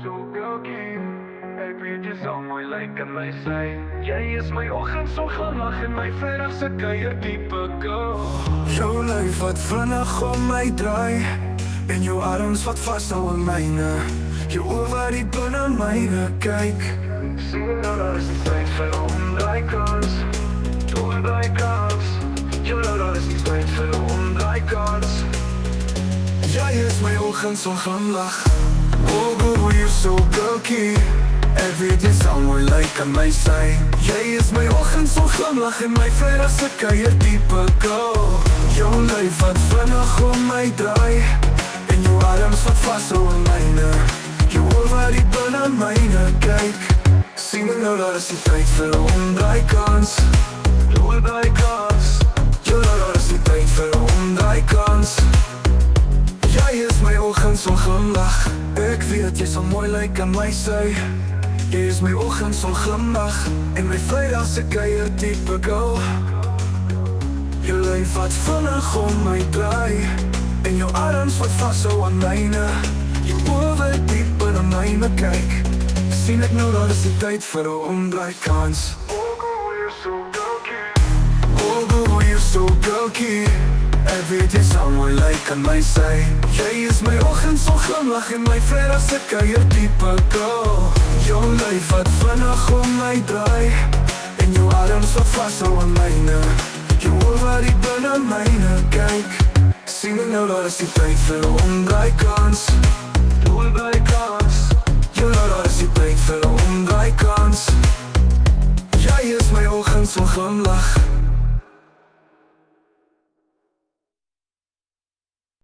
Girlkie, ek weet jy sal mooi lyk in my sy. Jy is my oggendsonglimlag en my vrijdagse kuier diepe go. Jou lyf wat vinnig om my draai en jou arms wat vashou in myne. Jou oë wat diep binne myne kyk. Sien nou dat is die tyd vir 'n omdraaikans. Door die kans. Jy nou dat is die tyd vir 'n omdraaikans. Jy is my oggendsonglimlag. Oh girl, you're so girlkie. Ek weet jy sal mooi lyk aan my sy. Jy is my oggendsonglimlag en my vrijdagse kuier diepe go. Jou lyf wat vinnig om my draai en jou arms wat vashou in myne. Jou oë wat diep binne myne kyk. Sien nou dat is die tyd vir 'n omdraaikans. Door die kans. Jy nou dat is die tyd vir 'n omdraaikans. Jy is my oggendsonglimlag. Ek weet jy sal mooi lyk aan my sy. Jy is my oggendsonglimlag en my vrijdagse kuier diepe go. Jou lyf wat vinnig om my draai en jou arms wat vashou aan myne. Jou oë wat diep binne myne kyk. Sien ek nou dat is die tyd vir 'n omdraaikans. Oh girl, you're so girlkie. Oh girl, you're so girlkie. Ek weet jy sal mooi lyk aan my sy. Jy is my oggendsonglimlag en my vrijdagse kuier diepe go. Jou lyf wat vinnig om my draai en jou arms wat vashou aan myne. Jou oë wat diep binne myne kyk. Sien ek nou dat is die tyd vir 'n omdraaikans. Door die kans. Jy nou dat is die tyd vir 'n omdraaikans. Jy is my oggendsonglimlag.